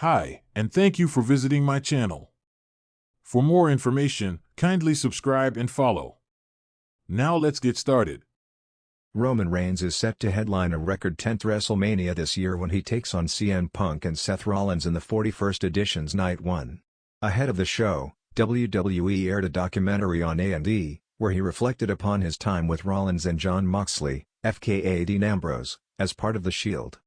Hi, and thank you for visiting my channel. For more information, kindly subscribe and follow. Now let's get started. Roman Reigns is set to headline a record 10th WrestleMania this year when he takes on CM Punk and Seth Rollins in the 41st edition's Night 1. Ahead of the show, WWE aired a documentary on A&E, where he reflected upon his time with Rollins and Jon Moxley, FKA Dean Ambrose, as part of The Shield.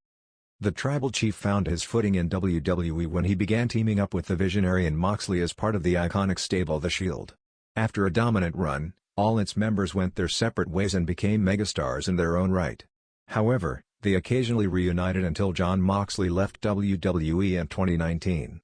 The Tribal Chief found his footing in WWE when he began teaming up with the Visionary and Moxley as part of the iconic stable The Shield. After a dominant run, all its members went their separate ways and became megastars in their own right. However, they occasionally reunited until Jon Moxley left WWE in 2019.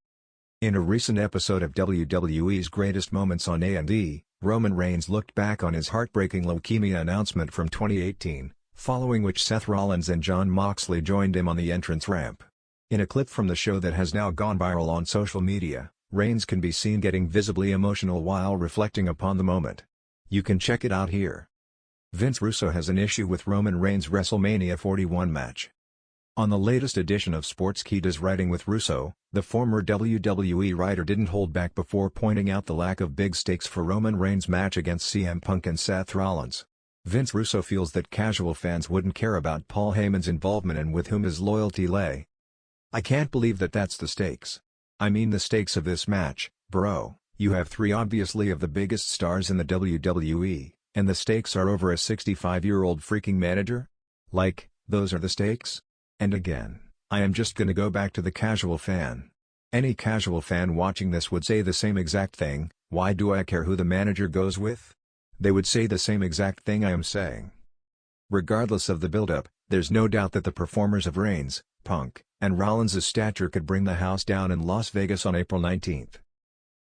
In a recent episode of WWE's Greatest Moments on A&E, Roman Reigns looked back on his heartbreaking leukemia announcement from 2018, following which Seth Rollins and Jon Moxley joined him on the entrance ramp. In a clip from the show that has now gone viral on social media, Reigns can be seen getting visibly emotional while reflecting upon the moment. You can check it out here. Vince Russo has an issue with Roman Reigns' WrestleMania 41 match. On the latest edition of Sportskeeda's Writing with Russo, the former WWE writer didn't hold back before pointing out the lack of big stakes for Roman Reigns' match against CM Punk and Seth Rollins. Vince Russo feels that casual fans wouldn't care about Paul Heyman's involvement and with whom his loyalty lay. "I can't believe that that's the stakes. I mean the stakes of this match, bro. You have three obviously of the biggest stars in the WWE, and the stakes are over a 65-year-old freaking manager? Like, those are the stakes?" And again, I am just gonna go back to the casual fan. Any casual fan watching this would say the same exact thing. Why do I care who the manager goes with? They would say the same exact thing I am saying. Regardless of the build-up, there's no doubt that the performers of Reigns, Punk, and Rollins' stature could bring the house down in Las Vegas on April 19th.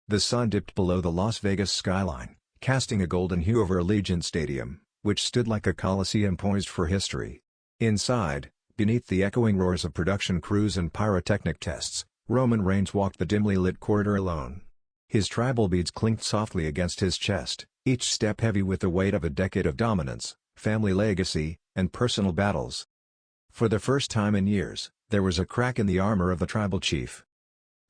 The sun dipped below the Las Vegas skyline, casting a golden hue over Allegiant Stadium, which stood like a coliseum poised for history. Inside, beneath the echoing roars of production crews and pyrotechnic tests, Roman Reigns walked the dimly lit corridor alone. His tribal beads clinked softly against his chest, each step heavy with the weight of a decade of dominance, family legacy, and personal battles. For the first time in years, there was a crack in the armor of the Tribal Chief.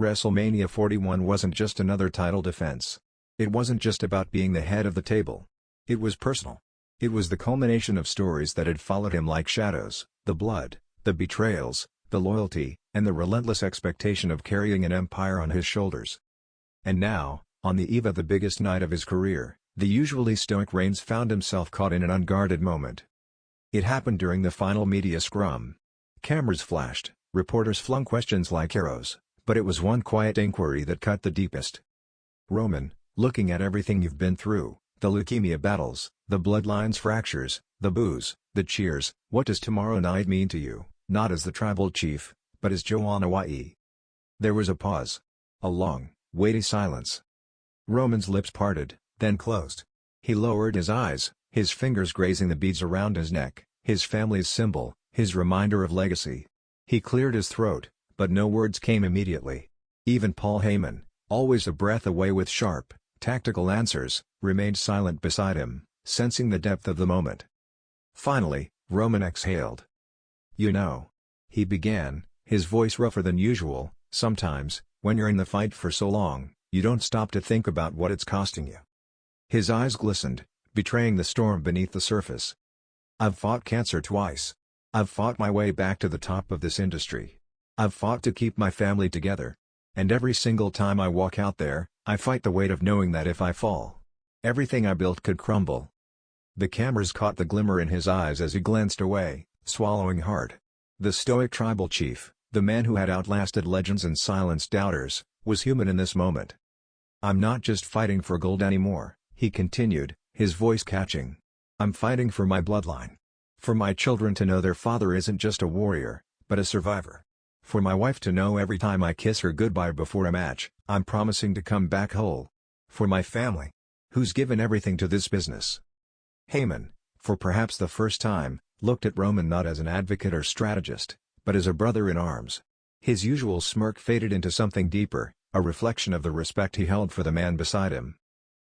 WrestleMania 41 wasn't just another title defense. It wasn't just about being the head of the table. It was personal. It was the culmination of stories that had followed him like shadows: the blood, the betrayals, the loyalty, and the relentless expectation of carrying an empire on his shoulders. And now, on the eve of the biggest night of his career, the usually stoic Reigns found himself caught in an unguarded moment. It happened during the final media scrum. Cameras flashed, reporters flung questions like arrows, but it was one quiet inquiry that cut the deepest. "Roman, looking at everything you've been through, the leukemia battles, the bloodlines fractures, the boos, the cheers, what does tomorrow night mean to you, not as the Tribal Chief, but as Joanna Hawaii?" There was a pause. A long, weighty silence. Roman's lips parted, then closed. He lowered his eyes, his fingers grazing the beads around his neck, his family's symbol, his reminder of legacy. He cleared his throat, but no words came immediately. Even Paul Heyman, always a breath away with sharp, tactical answers, remained silent beside him, sensing the depth of the moment. Finally, Roman exhaled. "You know," he began, his voice rougher than usual, "sometimes, when you're in the fight for so long, you don't stop to think about what it's costing you." His eyes glistened, betraying the storm beneath the surface. "I've fought cancer twice. I've fought my way back to the top of this industry. I've fought to keep my family together. And every single time I walk out there, I fight the weight of knowing that if I fall, everything I built could crumble." The cameras caught the glimmer in his eyes as he glanced away, swallowing hard. The stoic Tribal Chief, the man who had outlasted legends and silenced doubters, was human in this moment. "I'm not just fighting for gold anymore," he continued, his voice catching. "I'm fighting for my bloodline. For my children to know their father isn't just a warrior, but a survivor. For my wife to know every time I kiss her goodbye before a match, I'm promising to come back whole. For my family, who's given everything to this business." Heyman, for perhaps the first time, looked at Roman not as an advocate or strategist, but as a brother in arms. His usual smirk faded into something deeper, a reflection of the respect he held for the man beside him.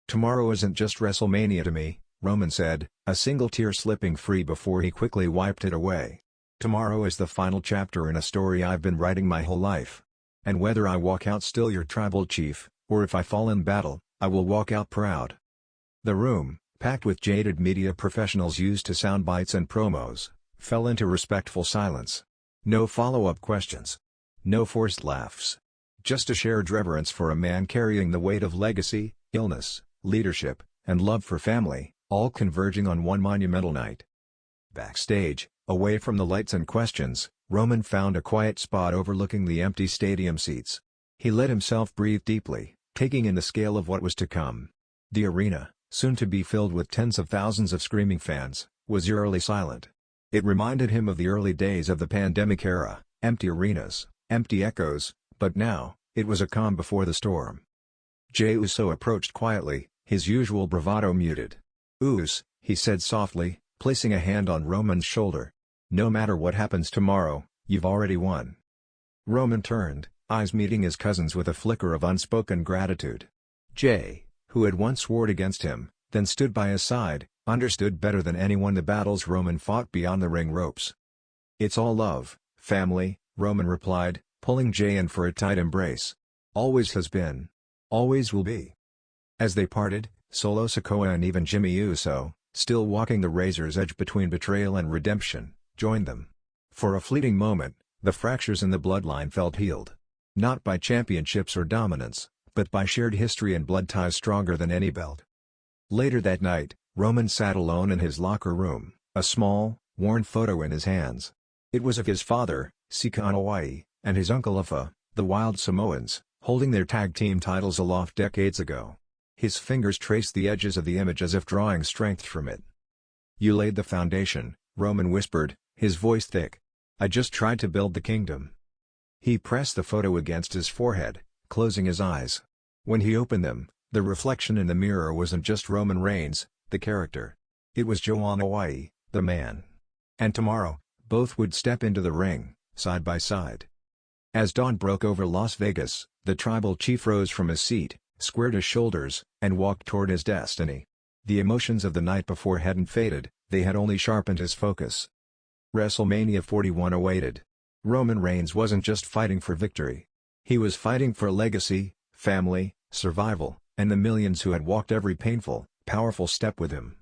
"Tomorrow isn't just WrestleMania to me," Roman said, a single tear slipping free before he quickly wiped it away. "Tomorrow is the final chapter in a story I've been writing my whole life. And whether I walk out still your tribal chief, or if I fall in battle, I will walk out proud." The room, packed with jaded media professionals used to sound bites and promos, fell into respectful silence. No follow-up questions. No forced laughs. Just a shared reverence for a man carrying the weight of legacy, illness, leadership, and love for family, all converging on one monumental night. Backstage, away from the lights and questions, Roman found a quiet spot overlooking the empty stadium seats. He let himself breathe deeply, taking in the scale of what was to come. The arena, soon to be filled with tens of thousands of screaming fans, was eerily silent. It reminded him of the early days of the pandemic era, empty arenas, empty echoes, but now, it was a calm before the storm. Jey Uso approached quietly, his usual bravado muted. "Us," he said softly, placing a hand on Roman's shoulder. "No matter what happens tomorrow, you've already won." Roman turned, eyes meeting his cousin's with a flicker of unspoken gratitude. Jey, who had once warred against him, then stood by his side, understood better than anyone the battles Roman fought beyond the ring ropes. "It's all love, family," Roman replied, pulling Jey in for a tight embrace. "Always has been. Always will be." As they parted, Solo Sikoa and even Jimmy Uso, still walking the razor's edge between betrayal and redemption, joined them. For a fleeting moment, the fractures in the bloodline felt healed. Not by championships or dominance, but by shared history and blood ties stronger than any belt. Later that night, Roman sat alone in his locker room, a small, worn photo in his hands. It was of his father, Sika Anoa'i, and his uncle Afa, the Wild Samoans, holding their tag team titles aloft decades ago. His fingers traced the edges of the image as if drawing strength from it. "You laid the foundation," Roman whispered, his voice thick. "I just tried to build the kingdom." He pressed the photo against his forehead, closing his eyes. When he opened them, the reflection in the mirror wasn't just Roman Reigns, the character. It was Joe Anoa'i, the man. And tomorrow, both would step into the ring, side by side. As dawn broke over Las Vegas, the tribal chief rose from his seat, squared his shoulders, and walked toward his destiny. The emotions of the night before hadn't faded, they had only sharpened his focus. WrestleMania 41 awaited. Roman Reigns wasn't just fighting for victory. He was fighting for legacy, family, survival, and the millions who had walked every painful, powerful step with him.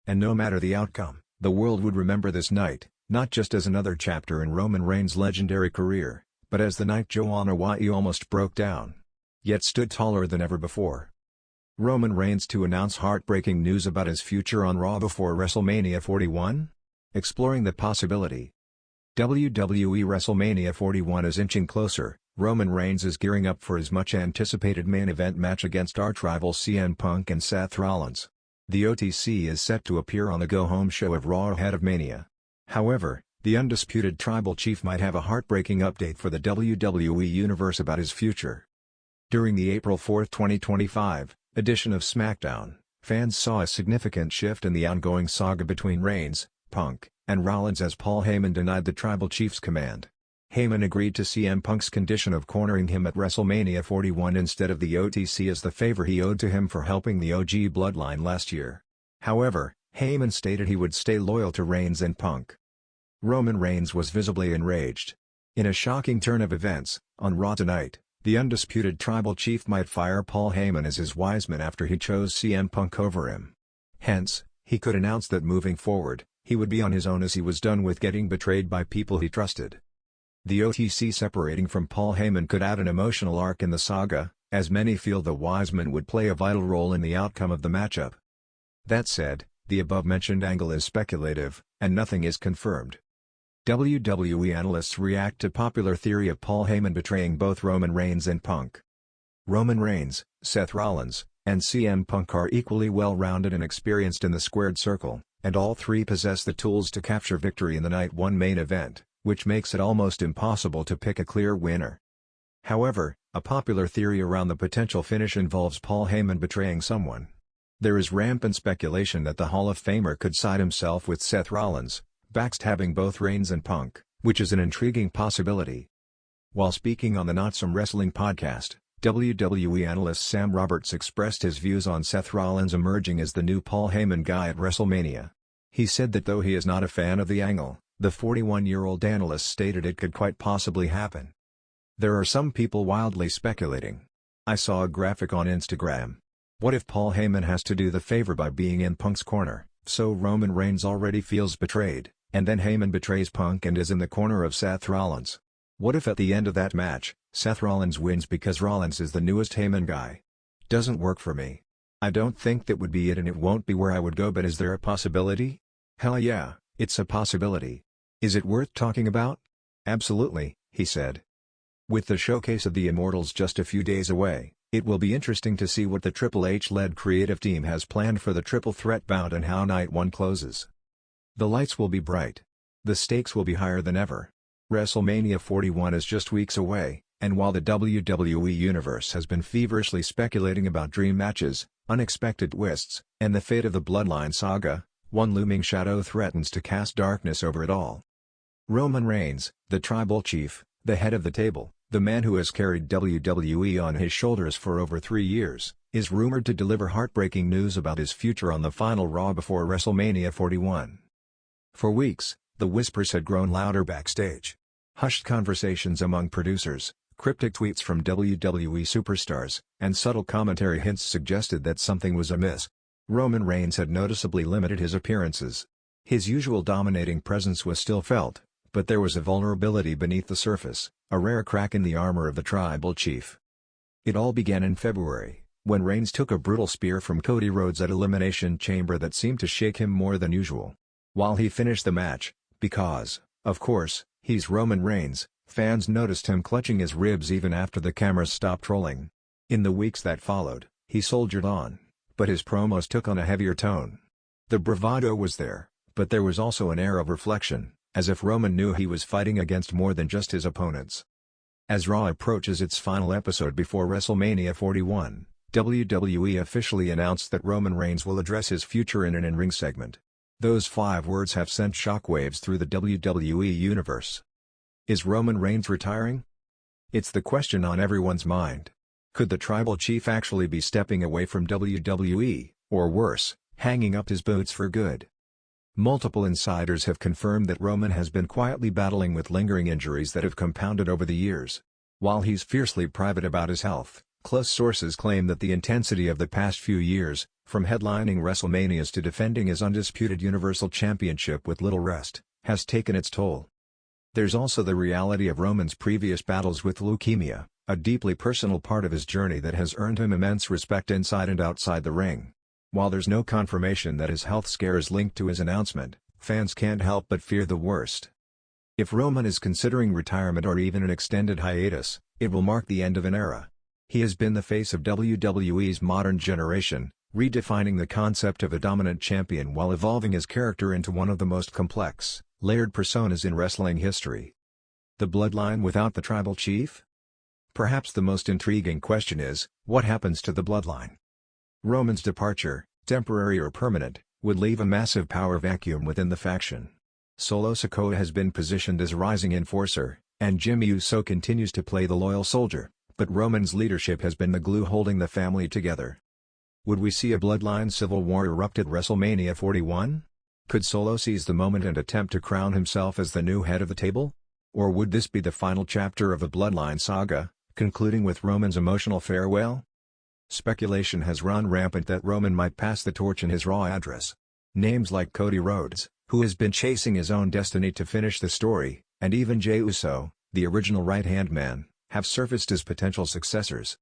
And no matter the outcome, the world would remember this night, not just as another chapter in Roman Reigns' legendary career, but as the night Joe Anoa'i almost broke down, yet stood taller than ever before. Roman Reigns to announce heartbreaking news about his future on Raw before WrestleMania 41? Exploring the possibility. WWE WrestleMania 41 is inching closer. Roman Reigns is gearing up for his much-anticipated main event match against arch-rivals CM Punk and Seth Rollins. The OTC is set to appear on the go-home show of Raw ahead of Mania. However, the undisputed tribal chief might have a heartbreaking update for the WWE Universe about his future. During the April 4, 2025, edition of SmackDown, fans saw a significant shift in the ongoing saga between Reigns, Punk, and Rollins as Paul Heyman denied the tribal chief's command. Heyman agreed to CM Punk's condition of cornering him at WrestleMania 41 instead of the OTC as the favor he owed to him for helping the OG bloodline last year. However, Heyman stated he would stay loyal to Reigns and Punk. Roman Reigns was visibly enraged. In a shocking turn of events, on Raw tonight, the undisputed tribal chief might fire Paul Heyman as his wiseman after he chose CM Punk over him. Hence, he could announce that moving forward, he would be on his own as he was done with getting betrayed by people he trusted. The OTC separating from Paul Heyman could add an emotional arc in the saga, as many feel the wiseman would play a vital role in the outcome of the matchup. That said, the above-mentioned angle is speculative, and nothing is confirmed. WWE analysts react to popular theory of Paul Heyman betraying both Roman Reigns and Punk. Roman Reigns, Seth Rollins, and CM Punk are equally well-rounded and experienced in the squared circle, and all three possess the tools to capture victory in the Night 1 main event, which makes it almost impossible to pick a clear winner. However, a popular theory around the potential finish involves Paul Heyman betraying someone. There is rampant speculation that the Hall of Famer could side himself with Seth Rollins, backstabbing both Reigns and Punk, which is an intriguing possibility. While speaking on the Not Some Wrestling podcast, WWE analyst Sam Roberts expressed his views on Seth Rollins emerging as the new Paul Heyman guy at WrestleMania. He said that though he is not a fan of the angle, the 41-year-old analyst stated it could quite possibly happen. There are some people wildly speculating. I saw a graphic on Instagram. What if Paul Heyman has to do the favor by being in Punk's corner, so Roman Reigns already feels betrayed, and then Heyman betrays Punk and is in the corner of Seth Rollins? What if at the end of that match, Seth Rollins wins because Rollins is the newest Heyman guy? Doesn't work for me. I don't think that would be it, and it won't be where I would go, but is there a possibility? Hell yeah, it's a possibility. Is it worth talking about? Absolutely, he said. With the showcase of the Immortals just a few days away, it will be interesting to see what the Triple H-led creative team has planned for the Triple Threat bout and how Night 1 closes. The lights will be bright. The stakes will be higher than ever. WrestleMania 41 is just weeks away, and while the WWE Universe has been feverishly speculating about dream matches, unexpected twists, and the fate of the Bloodline saga, one looming shadow threatens to cast darkness over it all. Roman Reigns, the Tribal Chief, the head of the table, the man who has carried WWE on his shoulders for over 3 years, is rumored to deliver heartbreaking news about his future on the final Raw before WrestleMania 41. For weeks, the whispers had grown louder backstage. Hushed conversations among producers, cryptic tweets from WWE superstars, and subtle commentary hints suggested that something was amiss. Roman Reigns had noticeably limited his appearances. His usual dominating presence was still felt, but there was a vulnerability beneath the surface, a rare crack in the armor of the Tribal Chief. It all began in February, when Reigns took a brutal spear from Cody Rhodes at Elimination Chamber that seemed to shake him more than usual. While he finished the match, because, of course, he's Roman Reigns, fans noticed him clutching his ribs even after the cameras stopped rolling. In the weeks that followed, he soldiered on, but his promos took on a heavier tone. The bravado was there, but there was also an air of reflection, as if Roman knew he was fighting against more than just his opponents. As Raw approaches its final episode before WrestleMania 41, WWE officially announced that Roman Reigns will address his future in an in-ring segment. Those 5 words have sent shockwaves through the WWE universe. Is Roman Reigns retiring? It's the question on everyone's mind. Could the Tribal Chief actually be stepping away from WWE, or worse, hanging up his boots for good? Multiple insiders have confirmed that Roman has been quietly battling with lingering injuries that have compounded over the years. While he's fiercely private about his health, close sources claim that the intensity of the past few years, from headlining WrestleManias to defending his undisputed Universal Championship with little rest, has taken its toll. There's also the reality of Roman's previous battles with leukemia, a deeply personal part of his journey that has earned him immense respect inside and outside the ring. While there's no confirmation that his health scare is linked to his announcement, fans can't help but fear the worst. If Roman is considering retirement or even an extended hiatus, it will mark the end of an era. He has been the face of WWE's modern generation, redefining the concept of a dominant champion while evolving his character into one of the most complex, layered personas in wrestling history. The Bloodline without the Tribal Chief? Perhaps the most intriguing question is, what happens to the Bloodline? Roman's departure, temporary or permanent, would leave a massive power vacuum within the faction. Solo Sikoa has been positioned as rising enforcer, and Jimmy Uso continues to play the loyal soldier, but Roman's leadership has been the glue holding the family together. Would we see a Bloodline civil war erupt at WrestleMania 41? Could Solo seize the moment and attempt to crown himself as the new head of the table? Or would this be the final chapter of the Bloodline saga, concluding with Roman's emotional farewell? Speculation has run rampant that Roman might pass the torch in his Raw address. Names like Cody Rhodes, who has been chasing his own destiny to finish the story, and even Jey Uso, the original right-hand man, have surfaced as potential successors.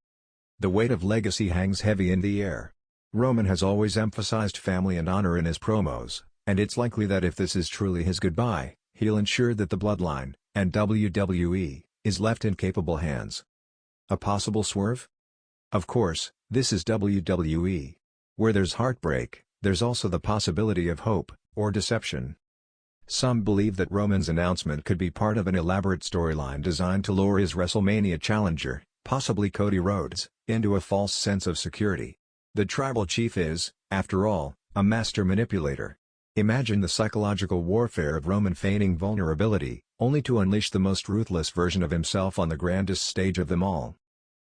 The weight of legacy hangs heavy in the air. Roman has always emphasized family and honor in his promos, and it's likely that if this is truly his goodbye, he'll ensure that the Bloodline, and WWE, is left in capable hands. A possible swerve? Of course, this is WWE. Where there's heartbreak, there's also the possibility of hope, or deception. Some believe that Roman's announcement could be part of an elaborate storyline designed to lure his WrestleMania challenger, possibly Cody Rhodes, into a false sense of security. The Tribal Chief is, after all, a master manipulator. Imagine the psychological warfare of Roman feigning vulnerability, only to unleash the most ruthless version of himself on the grandest stage of them all.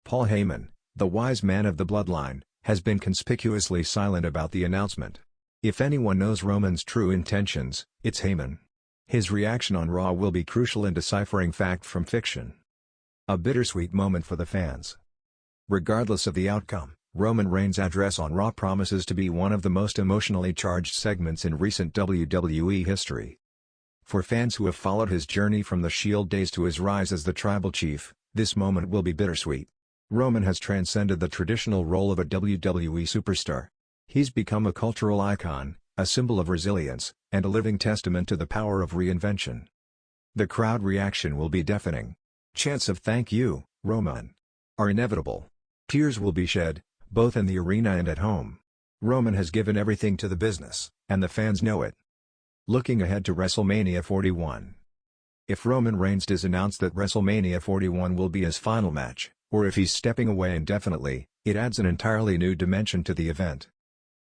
Paul Heyman, the wise man of the Bloodline, has been conspicuously silent about the announcement. If anyone knows Roman's true intentions, it's Heyman. His reaction on Raw will be crucial in deciphering fact from fiction. A bittersweet moment for the fans. Regardless of the outcome, Roman Reigns' address on Raw promises to be one of the most emotionally charged segments in recent WWE history. For fans who have followed his journey from the Shield days to his rise as the Tribal Chief, this moment will be bittersweet. Roman has transcended the traditional role of a WWE superstar. He's become a cultural icon, a symbol of resilience, and a living testament to the power of reinvention. The crowd reaction will be deafening. Chants of "Thank you, Roman" are inevitable. Tears will be shed, both in the arena and at home. Roman has given everything to the business, and the fans know it. Looking ahead to WrestleMania 41. If Roman Reigns does announce that WrestleMania 41 will be his final match, or if he's stepping away indefinitely, it adds an entirely new dimension to the event.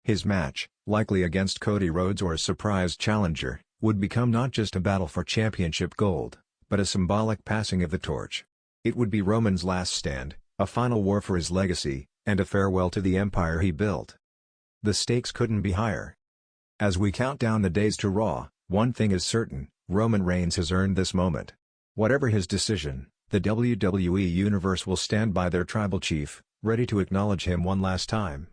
His match, likely against Cody Rhodes or a surprise challenger, would become not just a battle for championship gold, but a symbolic passing of the torch. It would be Roman's last stand, a final war for his legacy, and a farewell to the empire he built. The stakes couldn't be higher. As we count down the days to Raw, one thing is certain: Roman Reigns has earned this moment. Whatever his decision, the WWE Universe will stand by their Tribal Chief, ready to acknowledge him one last time.